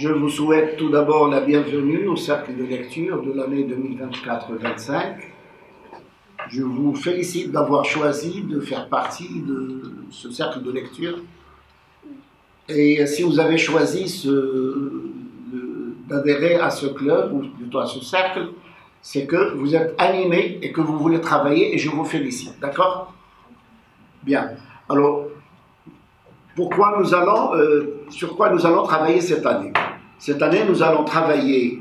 Je vous souhaite tout d'abord la bienvenue au cercle de lecture de l'année 2024-25. Je vous félicite d'avoir choisi de faire partie de ce cercle de lecture. Et si vous avez choisi d'adhérer à ce club, ou plutôt à ce cercle, c'est que vous êtes animé et que vous voulez travailler, et je vous félicite. D'accord? Bien. Alors, sur quoi nous allons travailler cette année? Cette année, nous allons travailler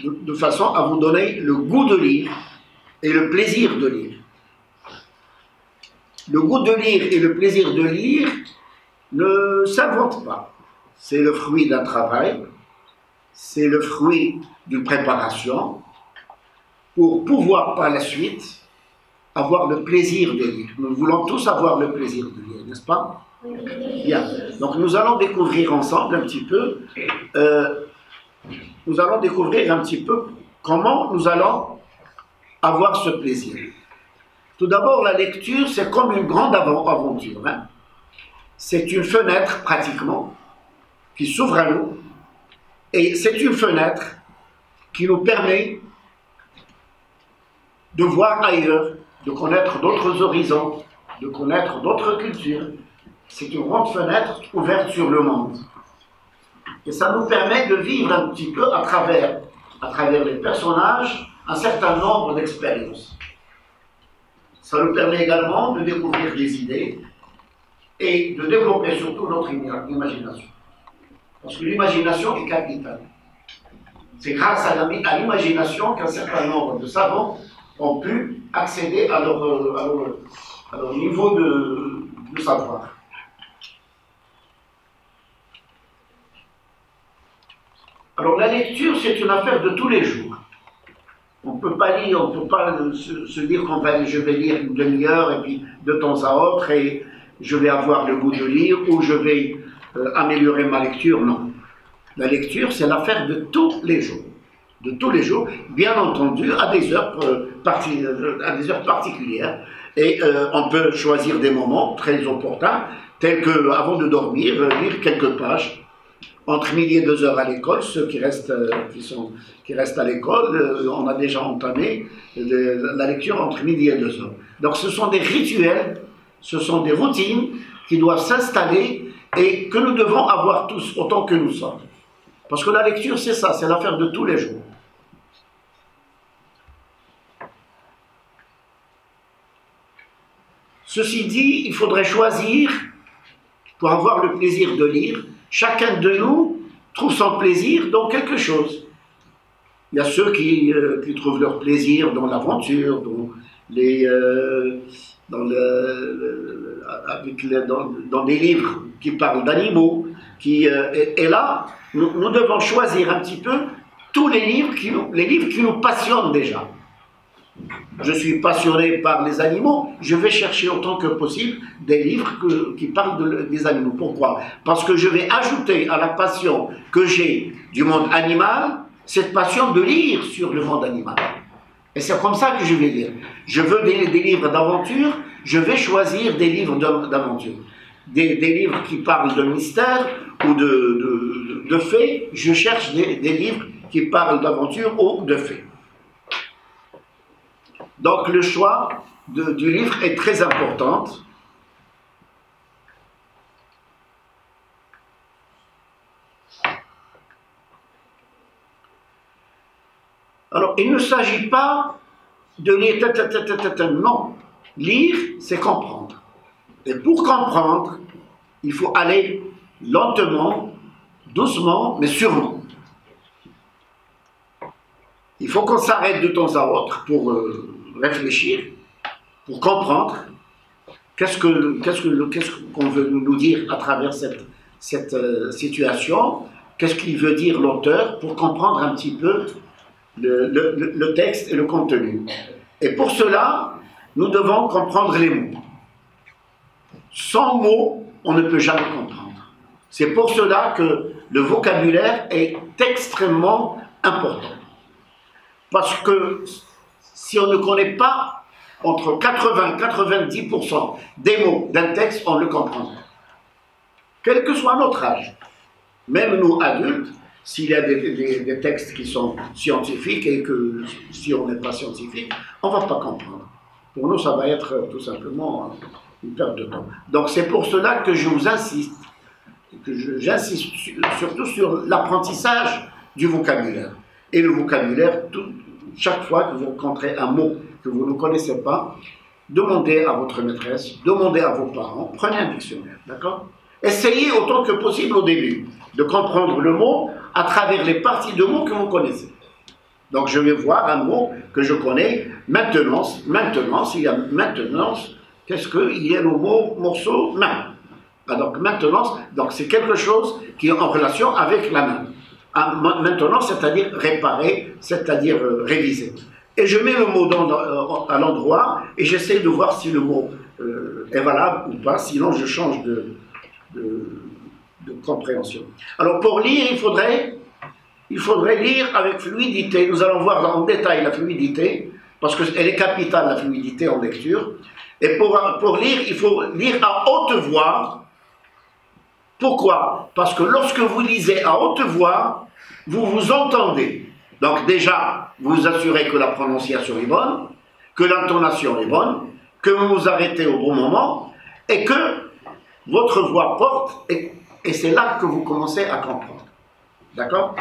de façon à vous donner le goût de lire et le plaisir de lire. Le goût de lire et le plaisir de lire ne s'inventent pas. C'est le fruit d'un travail, c'est le fruit d'une préparation pour pouvoir par la suite avoir le plaisir de lire. Nous voulons tous avoir le plaisir de lire, n'est-ce pas? Bien. Donc nous allons découvrir ensemble un petit peu, comment nous allons avoir ce plaisir. Tout d'abord, la lecture, c'est comme une grande aventure. Hein? C'est une fenêtre, pratiquement, qui s'ouvre à nous. Et c'est une fenêtre qui nous permet de voir ailleurs, de connaître d'autres horizons, de connaître d'autres cultures. C'est une grande fenêtre ouverte sur le monde. Et ça nous permet de vivre un petit peu à travers les personnages un certain nombre d'expériences. Ça nous permet également de découvrir des idées et de développer surtout notre imagination. Parce que l'imagination est capitale. C'est grâce à l'imagination qu'un certain nombre de savants ont pu accéder à leur niveau de savoir. Alors la lecture, c'est une affaire de tous les jours. On ne peut pas lire, on ne peut pas se dire je vais lire une demi-heure et puis de temps à autre et je vais avoir le goût de lire ou je vais améliorer ma lecture. Non. La lecture, c'est l'affaire de tous les jours. De tous les jours, bien entendu, à des heures particulières. Et on peut choisir des moments très opportuns, tels que, avant de dormir, lire quelques pages. Entre midi et 2 heures à l'école, ceux qui restent à l'école, on a déjà entamé la lecture entre midi et 2 heures. Donc ce sont des rituels, ce sont des routines qui doivent s'installer et que nous devons avoir tous autant que nous sommes. Parce que la lecture, c'est ça, c'est l'affaire de tous les jours. Ceci dit, il faudrait choisir, pour avoir le plaisir de lire, chacun de nous trouve son plaisir dans quelque chose. Il y a ceux qui trouvent leur plaisir dans l'aventure, dans des livres qui parlent d'animaux. Et là, nous devons choisir un petit peu tous les livres qui nous passionnent déjà. Je suis passionné par les animaux, je vais chercher autant que possible des livres qui parlent des animaux. Pourquoi? Parce que je vais ajouter à la passion que j'ai du monde animal, cette passion de lire sur le monde animal. Et c'est comme ça que je vais lire. Je veux des livres d'aventure, je vais choisir des livres d'aventure. Des livres qui parlent de mystère ou de faits, je cherche des livres qui parlent d'aventure ou de faits. Donc le choix du livre est très important. Alors il ne s'agit pas de lire, non. Lire, c'est comprendre. Et pour comprendre, il faut aller lentement, doucement, mais sûrement. Il faut qu'on s'arrête de temps à autre pour réfléchir, pour comprendre qu'est-ce qu'on veut nous dire à travers cette situation, qu'est-ce qu'il veut dire l'auteur, pour comprendre un petit peu le texte et le contenu. Et pour cela, nous devons comprendre les mots. Sans mots, on ne peut jamais comprendre. C'est pour cela que le vocabulaire est extrêmement important. Parce que si on ne connaît pas entre 80 et 90% des mots d'un texte, on ne le comprend pas. Quel que soit notre âge. Même nous, adultes, s'il y a des textes qui sont scientifiques et que si on n'est pas scientifique, on ne va pas comprendre. Pour nous, ça va être tout simplement une perte de temps. Donc c'est pour cela que je vous insiste, j'insiste surtout sur l'apprentissage du vocabulaire. Et le vocabulaire, chaque fois que vous rencontrez un mot que vous ne connaissez pas, demandez à votre maîtresse, demandez à vos parents, prenez un dictionnaire, d'accord? Essayez autant que possible au début de comprendre le mot à travers les parties de mots que vous connaissez. Donc je vais voir un mot que je connais, maintenance, s'il y a maintenance, qu'est-ce qu'il y a le mot morceau, main. Donc maintenance, donc c'est quelque chose qui est en relation avec la main. Maintenance, c'est-à-dire réparer, c'est-à-dire réviser. Et je mets le mot à l'endroit et j'essaie de voir si le mot est valable ou pas, sinon je change de compréhension. Alors pour lire, il faudrait lire avec fluidité. Nous allons voir en détail la fluidité, parce qu'elle est capitale, la fluidité en lecture. Et pour lire, il faut lire à haute voix. Pourquoi? Parce que lorsque vous lisez à haute voix, vous vous entendez. Donc déjà, vous vous assurez que la prononciation est bonne, que l'intonation est bonne, que vous vous arrêtez au bon moment, et que votre voix porte, et c'est là que vous commencez à comprendre. D'accord?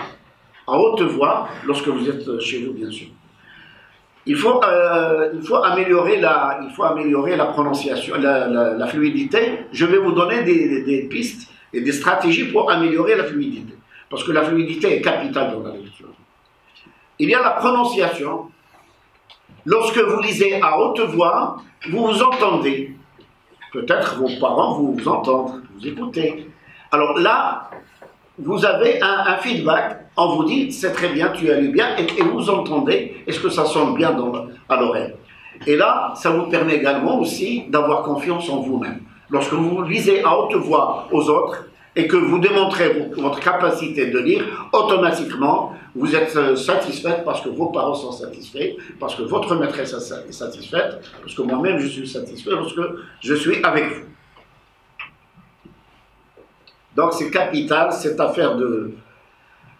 À haute voix, lorsque vous êtes chez vous, bien sûr. Il faut améliorer la prononciation, la fluidité. Je vais vous donner des pistes et des stratégies pour améliorer la fluidité. Parce que la fluidité est capitale dans la lecture. Il y a la prononciation. Lorsque vous lisez à haute voix, vous vous entendez. Peut-être vos parents vous entendent, vous écoutez. Alors là, vous avez un feedback. On vous dit, c'est très bien, tu as lu bien, et vous entendez, est-ce que ça sonne bien à l'oreille? Et là, ça vous permet également aussi d'avoir confiance en vous-même. Lorsque vous lisez à haute voix aux autres, et que vous démontrez votre capacité de lire, automatiquement, vous êtes satisfaite parce que vos parents sont satisfaits, parce que votre maîtresse est satisfaite, parce que moi-même je suis satisfait lorsque je suis avec vous. Donc c'est capital, cette affaire de...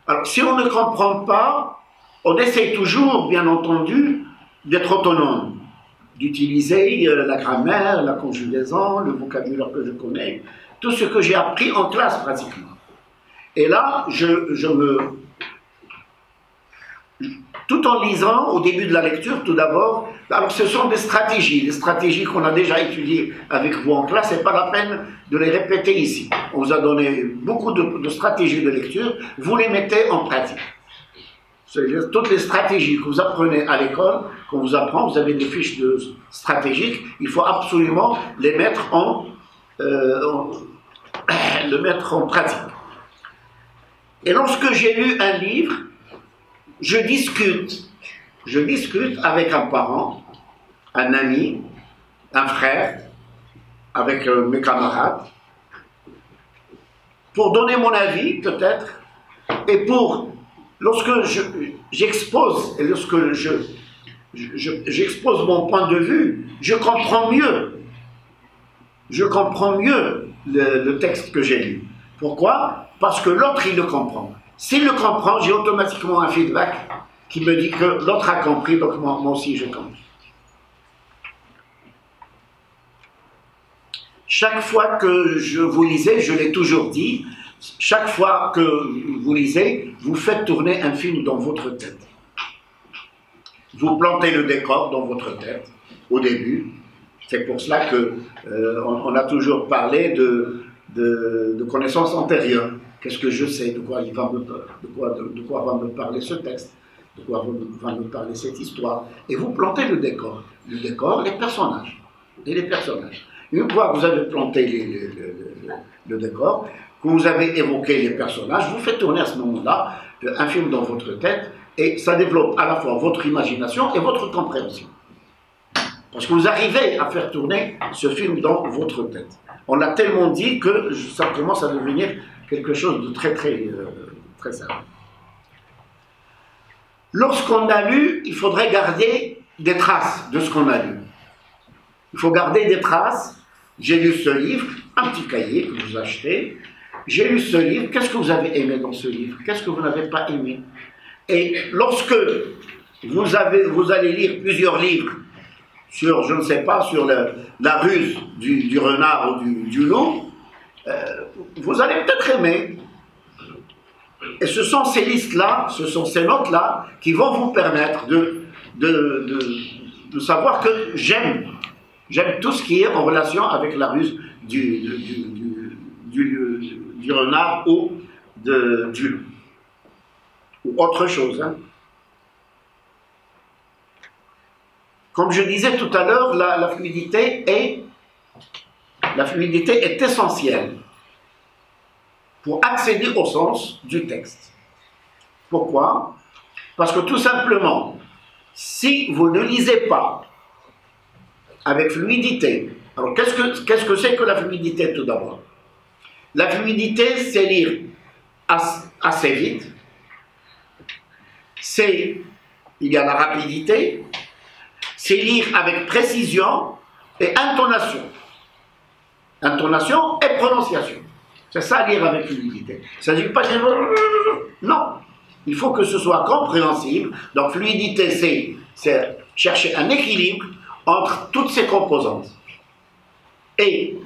Alors si on ne comprend pas, on essaye toujours, bien entendu, d'être autonome, d'utiliser la grammaire, la conjugaison, le vocabulaire que je connais, tout ce que j'ai appris en classe pratiquement. Et là, tout en lisant, au début de la lecture, tout d'abord, alors ce sont des stratégies qu'on a déjà étudiées avec vous en classe, c'est pas la peine de les répéter ici. On vous a donné beaucoup de stratégies de lecture, vous les mettez en pratique. Toutes les stratégies que vous apprenez à l'école, qu'on vous apprend, vous avez des fiches stratégiques, il faut absolument les mettre en pratique. Et lorsque j'ai lu un livre, je discute avec un parent, un ami, un frère, avec mes camarades, pour donner mon avis peut-être, et lorsque j'expose mon point de vue, je comprends mieux le texte que j'ai lu. Pourquoi? Parce que l'autre, il le comprend. S'il le comprend, j'ai automatiquement un feedback qui me dit que l'autre a compris, donc moi aussi je comprends. Chaque fois que vous lisez, je l'ai toujours dit, chaque fois que vous lisez, vous faites tourner un film dans votre tête. Vous plantez le décor dans votre tête, au début. C'est pour cela qu'on a toujours parlé de connaissances antérieures. Qu'est-ce que je sais, de quoi va me parler ce texte, de quoi va me parler cette histoire. Et vous plantez le décor. Le décor, les personnages. Et les personnages. Une fois que vous avez planté le décor, que vous avez évoqué les personnages, vous faites tourner à ce moment-là un film dans votre tête et ça développe à la fois votre imagination et votre compréhension. Parce que vous arrivez à faire tourner ce film dans votre tête. On l'a tellement dit que ça commence à devenir quelque chose de très simple. Lorsqu'on a lu, il faudrait garder des traces de ce qu'on a lu. Il faut garder des traces. J'ai lu ce livre, un petit cahier que vous achetez, j'ai lu ce livre, qu'est-ce que vous avez aimé dans ce livre? Qu'est-ce que vous n'avez pas aimé? Et lorsque vous allez lire plusieurs livres sur, je ne sais pas, sur la ruse du renard ou du loup, vous allez peut-être aimer. Et ce sont ces listes-là, ce sont ces notes-là qui vont vous permettre de savoir que j'aime tout ce qui est en relation avec la ruse du renard ou du loup. Ou autre chose. Hein. Comme je disais tout à l'heure, la fluidité est essentielle pour accéder au sens du texte. Pourquoi? Parce que tout simplement, si vous ne lisez pas avec fluidité, alors qu'est-ce que c'est que la fluidité tout d'abord? La fluidité, c'est lire assez vite, il y a la rapidité, c'est lire avec précision et intonation. Intonation et prononciation. C'est ça, lire avec fluidité. Ça ne dit pas... Non. Il faut que ce soit compréhensible. Donc, fluidité, c'est chercher un équilibre entre toutes ces composantes. Et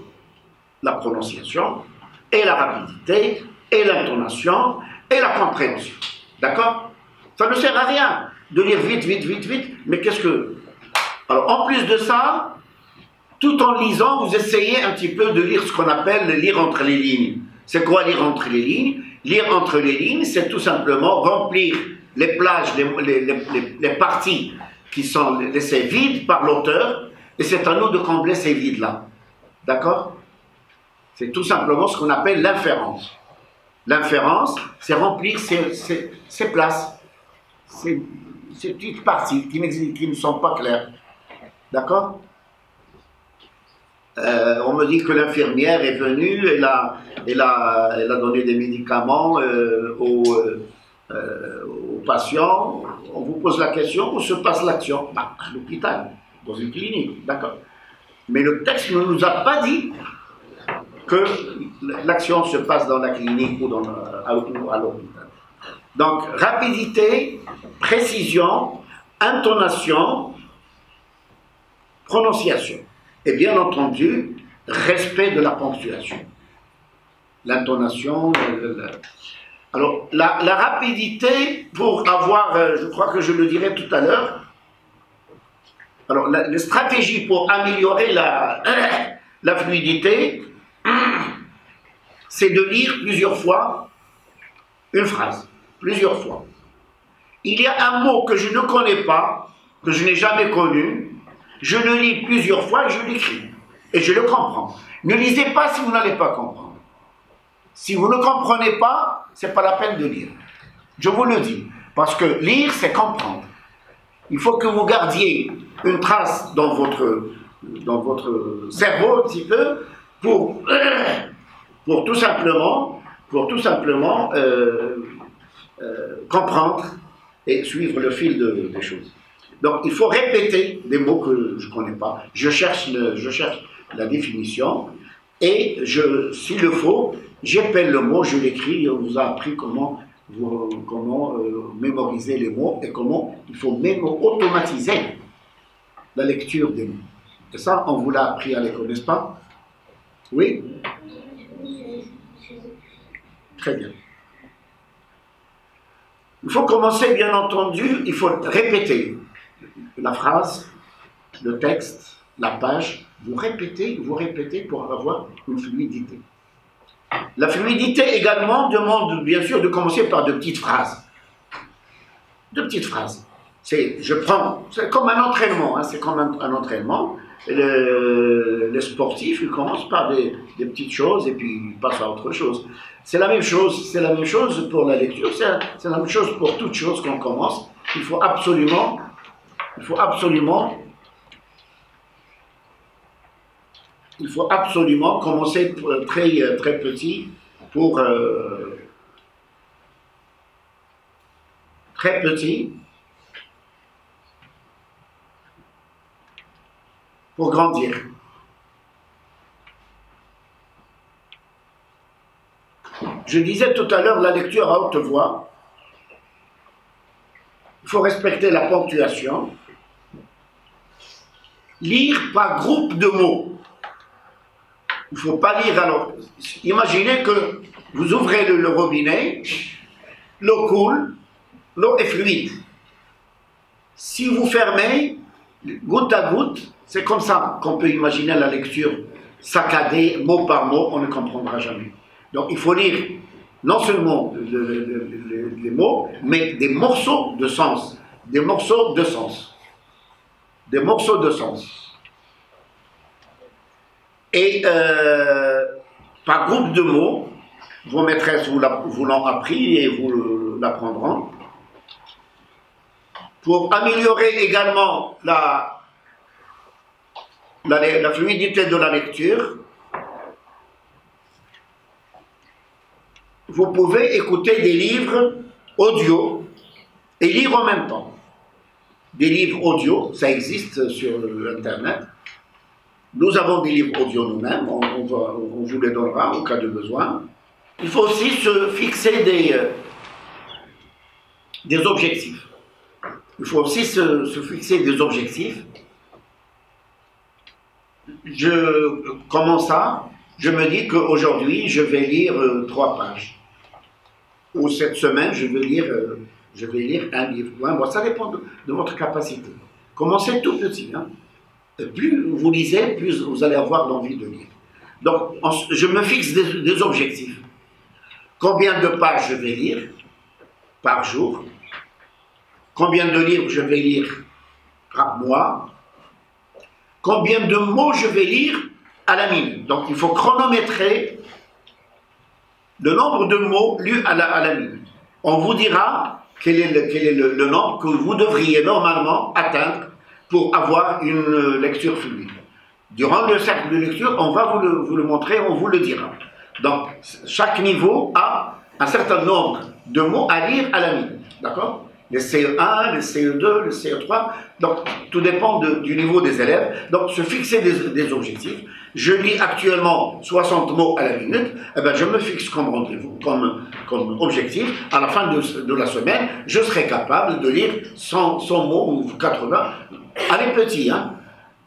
la prononciation, et la rapidité, et l'intonation, et la compréhension. D'accord? Ça ne sert à rien de lire vite, mais qu'est-ce que... Alors, en plus de ça, tout en lisant, vous essayez un petit peu de lire ce qu'on appelle le lire entre les lignes. C'est quoi lire entre les lignes? Lire entre les lignes, c'est tout simplement remplir les plages, les parties qui sont laissées vides par l'auteur, et c'est à nous de combler ces vides-là. D'accord? C'est tout simplement ce qu'on appelle l'inférence. L'inférence, c'est remplir ces places, ces petites parties qui ne sont pas claires. D'accord? On me dit que l'infirmière est venue, elle a donné des médicaments aux patients. On vous pose la question, où se passe l'action? À l'hôpital, dans une clinique, d'accord. Mais le texte ne nous a pas dit que l'action se passe dans la clinique ou à l'hôpital. Donc, rapidité, précision, intonation, prononciation. Et bien entendu, respect de la ponctuation. L'intonation. Alors, la rapidité, pour avoir, je crois que je le dirai tout à l'heure, alors les stratégies pour améliorer la fluidité, c'est de lire plusieurs fois une phrase, plusieurs fois. Il y a un mot que je ne connais pas, que je n'ai jamais connu, je le lis plusieurs fois et je l'écris. Et je le comprends. Ne lisez pas si vous n'allez pas comprendre. Si vous ne comprenez pas, ce n'est pas la peine de lire. Je vous le dis. Parce que lire, c'est comprendre. Il faut que vous gardiez une trace dans votre cerveau un petit peu pour tout simplement comprendre et suivre le fil des choses. Donc, il faut répéter des mots que je ne connais pas. Je cherche la définition et, s'il le faut, j'appelle le mot, je l'écris. On vous a appris comment mémoriser les mots et comment il faut même automatiser la lecture des mots. Et ça, on vous l'a appris à l'école, n'est-ce pas? Oui? Très bien. Il faut commencer, bien entendu, il faut répéter la phrase, le texte, la page, vous répétez pour avoir une fluidité. La fluidité également demande bien sûr de commencer par de petites phrases. De petites phrases. C'est comme un entraînement, hein, c'est comme un entraînement. Les sportifs, ils commencent par des petites choses et puis ils passent à autre chose. C'est la même chose pour la lecture, c'est la même chose pour toute chose qu'on commence. Il faut absolument commencer très, très petit pour grandir. Je disais tout à l'heure la lecture à haute voix. Il faut respecter la ponctuation. Lire par groupe de mots. Il ne faut pas lire alors. Imaginez que vous ouvrez le robinet, l'eau coule, l'eau est fluide. Si vous fermez, goutte à goutte, c'est comme ça qu'on peut imaginer la lecture saccadée, mot par mot, on ne comprendra jamais. Donc il faut lire non seulement les mots, mais des morceaux de sens. Des morceaux de sens. Des morceaux de sens. Et par groupe de mots, vos maîtresses vous l'ont appris et vous l'apprendront. Pour améliorer également la fluidité de la lecture, vous pouvez écouter des livres audio et lire en même temps. Des livres audio, ça existe sur Internet. Nous avons des livres audio nous-mêmes, on vous les donnera au cas de besoin. Il faut aussi se fixer des objectifs. Il faut aussi se fixer des objectifs. Comment ça? Je me dis qu'aujourd'hui, je vais lire 3 pages. Ou cette semaine, je vais lire un livre. Bon, ça dépend de votre capacité. Commencez tout petit. Hein. Plus vous lisez, plus vous allez avoir l'envie de lire. Donc, je me fixe des objectifs. Combien de pages je vais lire par jour? Combien de livres je vais lire par mois? Combien de mots je vais lire à la minute? Donc, il faut chronométrer le nombre de mots lus à la minute. On vous dira quel est le nombre que vous devriez normalement atteindre pour avoir une lecture fluide. Durant le cercle de lecture, on va vous le montrer, on vous le dira. Donc, chaque niveau a un certain nombre de mots à lire à la minute. D'accord? Les CE1, les CE2, les CE3. Donc, tout dépend du niveau des élèves. Donc, se fixer des objectifs. Je lis actuellement 60 mots à la minute. Eh bien, je me fixe comme rendez-vous, comme objectif. À la fin de la semaine, je serai capable de lire 100 mots ou 80. Allez petit, hein.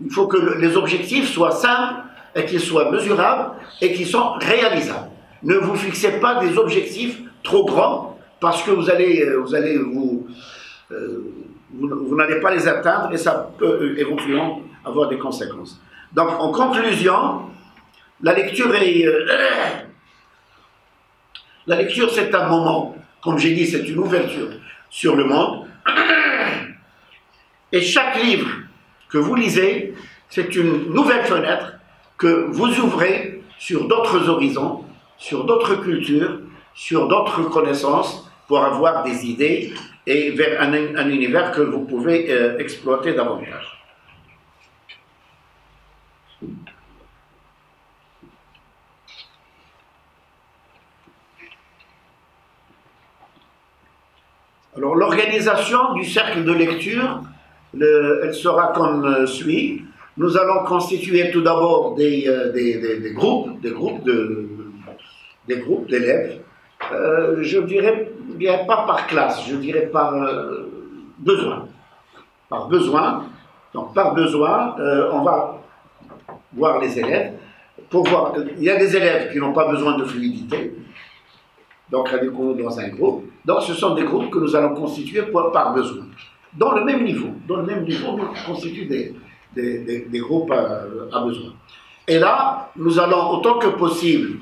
Il faut que les objectifs soient simples et qu'ils soient mesurables et qu'ils sont réalisables. Ne vous fixez pas des objectifs trop grands parce que vous n'allez pas les atteindre et ça peut éventuellement avoir des conséquences. Donc, en conclusion, la lecture c'est un moment, comme j'ai dit, c'est une ouverture sur le monde. Et chaque livre que vous lisez, c'est une nouvelle fenêtre que vous ouvrez sur d'autres horizons, sur d'autres cultures, sur d'autres connaissances, pour avoir des idées et vers un univers que vous pouvez exploiter davantage. Alors, l'organisation du cercle de lecture, elle sera comme suit. Nous allons constituer tout d'abord des groupes d'élèves. Je dirais pas par classe, je dirais par besoin. Par besoin. Donc, par besoin, on va voir les élèves. Pour voir, il y a des élèves qui n'ont pas besoin de fluidité. Donc, avec nous dans un groupe. Donc, ce sont des groupes que nous allons constituer par besoin. Dans le même niveau. Dans le même niveau, on constitue des groupes à besoin. Et là, nous allons, autant que possible,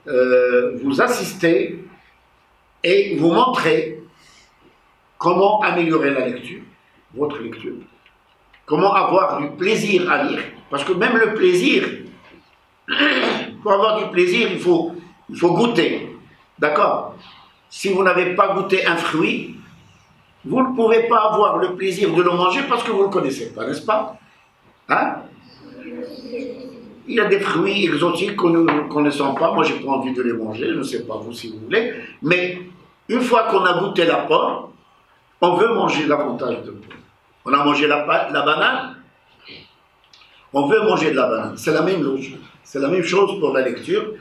vous assister et vous montrer comment améliorer la lecture, votre lecture, comment avoir du plaisir à lire, parce que même le plaisir, pour avoir du plaisir, il faut goûter. D'accord? Si vous n'avez pas goûté un fruit, vous ne pouvez pas avoir le plaisir de le manger parce que vous ne le connaissez pas, n'est-ce pas? Hein? Il y a des fruits exotiques que nous ne connaissons pas. Moi, je n'ai pas envie de les manger, je ne sais pas vous si vous voulez. Mais une fois qu'on a goûté la pomme, on veut manger davantage de pomme. On a mangé la banane, on veut manger de la banane. C'est la même chose. C'est la même chose pour la lecture.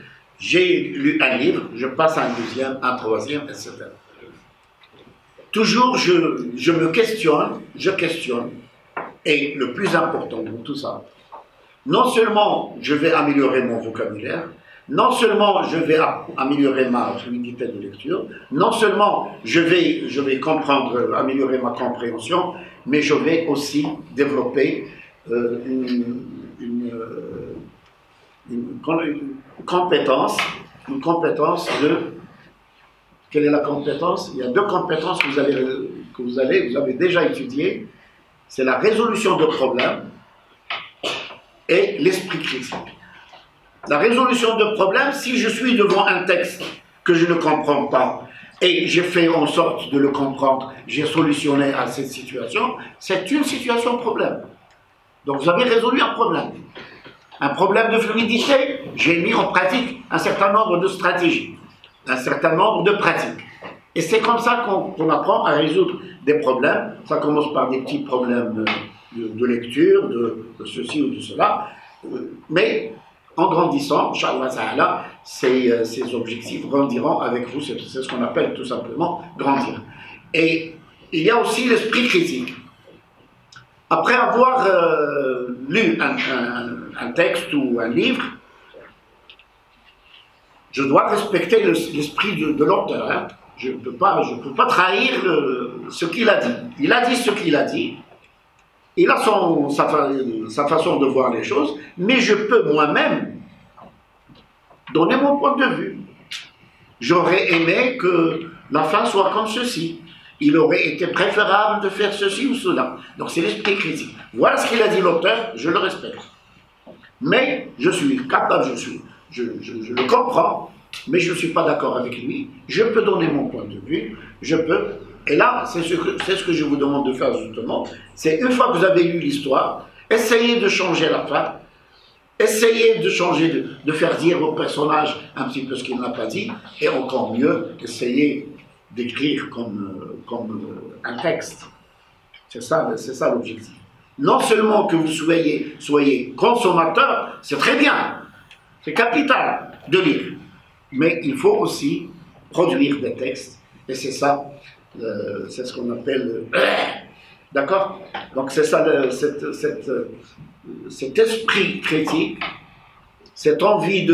j'ai lu un livre, je passe à un deuxième, un troisième, etc. Toujours, je me questionne, et le plus important dans tout ça, non seulement je vais améliorer mon vocabulaire, non seulement je vais améliorer ma fluidité de lecture, non seulement je vais comprendre, améliorer ma compréhension, mais je vais aussi développer une compétence de... Quelle est la compétence? Il y a deux compétences que vous avez déjà étudiées. C'est la résolution de problèmes et l'esprit critique. La résolution de problèmes, si je suis devant un texte que je ne comprends pas et j'ai fait en sorte de le comprendre, j'ai solutionné à cette situation, c'est une situation problème. Donc vous avez résolu un problème. Un problème de fluidité, j'ai mis en pratique un certain nombre de stratégies, un certain nombre de pratiques. Et c'est comme ça qu'on apprend à résoudre des problèmes. Ça commence par des petits problèmes de lecture, de ceci ou de cela. Mais en grandissant, Inch'Allah Ta'ala, ces objectifs grandiront avec vous. C'est ce qu'on appelle tout simplement grandir. Et il y a aussi l'esprit critique. Après avoir lu un texte ou un livre, je dois respecter l'esprit de l'auteur. Hein. Je ne peux pas trahir ce qu'il a dit. Il a dit ce qu'il a dit. Il a sa façon de voir les choses, mais je peux moi-même donner mon point de vue. J'aurais aimé que la fin soit comme ceci. Il aurait été préférable de faire ceci ou cela. Donc c'est l'esprit critique. Voilà ce qu'il a dit l'auteur, je le respecte. Mais je suis capable, je le comprends, mais je ne suis pas d'accord avec lui. Je peux donner mon point de vue, je peux. Et là, c'est ce que je vous demande de faire justement. C'est une fois que vous avez lu l'histoire, essayez de changer la fin. Essayez de changer, de faire dire au personnage un petit peu ce qu'il n'a pas dit. Et encore mieux, essayez d'écrire comme un texte. C'est ça l'objectif. Non seulement que vous soyez consommateur, c'est très bien, c'est capital de lire, mais il faut aussi produire des textes, et c'est ça, c'est ce qu'on appelle... D'accord? Donc c'est ça, cet esprit critique, cette envie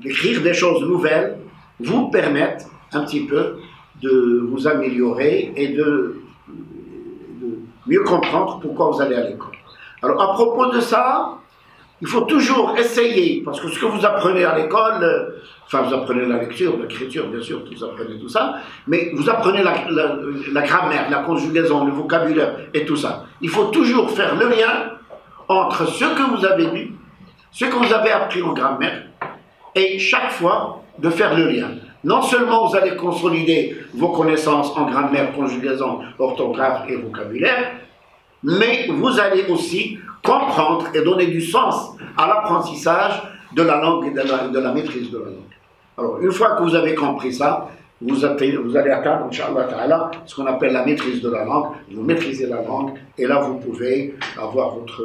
d'écrire des choses nouvelles, vous permettent un petit peu de vous améliorer et de mieux comprendre pourquoi vous allez à l'école. Alors à propos de ça, il faut toujours essayer, parce que ce que vous apprenez à l'école, enfin vous apprenez la lecture, l'écriture bien sûr, vous apprenez tout ça, mais vous apprenez la grammaire, la conjugaison, le vocabulaire et tout ça. Il faut toujours faire le lien entre ce que vous avez lu, ce que vous avez appris en grammaire, et chaque fois de faire le lien. Non seulement vous allez consolider vos connaissances en grammaire, conjugaison, orthographe et vocabulaire, mais vous allez aussi comprendre et donner du sens à l'apprentissage de la langue et de la maîtrise de la langue. Alors, une fois que vous avez compris ça, vous allez atteindre, Inch'Allah Ta'ala, ce qu'on appelle la maîtrise de la langue. Vous maîtrisez la langue, et là, vous pouvez avoir votre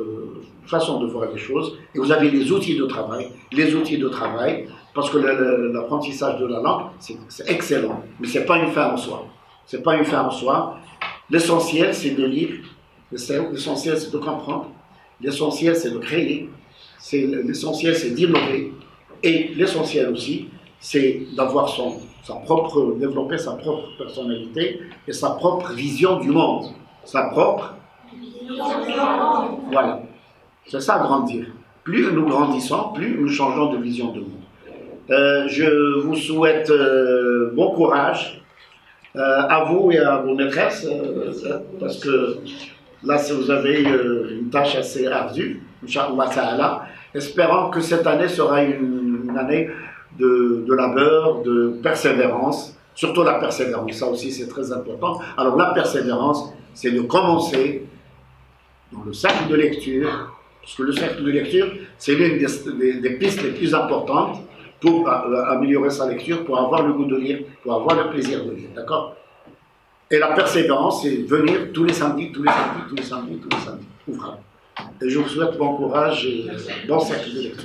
façon de voir les choses, et vous avez les outils de travail. Les outils de travail, parce que l'apprentissage de la langue, c'est excellent, mais ce n'est pas une fin en soi. Ce n'est pas une fin en soi. L'essentiel, c'est de lire. L'essentiel, c'est de comprendre. L'essentiel, c'est de créer. L'essentiel, c'est d'innover. Et l'essentiel aussi, c'est d'avoir développer sa propre personnalité et sa propre vision du monde. Sa propre vision du monde. Voilà. C'est ça, grandir. Plus nous grandissons, plus nous changeons de vision du monde. Je vous souhaite bon courage à vous et à vos maîtresses, parce que là, vous avez une tâche assez ardue, Inch'Allah Ta'ala. Espérons que cette année sera une année de labeur, de persévérance, surtout la persévérance, ça aussi c'est très important. Alors la persévérance, c'est de commencer dans le cercle de lecture, parce que le cercle de lecture, c'est l'une des pistes les plus importantes pour améliorer sa lecture, pour avoir le goût de lire, pour avoir le plaisir de lire, d'accord? Et la persévérance, c'est venir tous les samedis, ouvrable. Et je vous souhaite bon courage et bon cercle de lecture.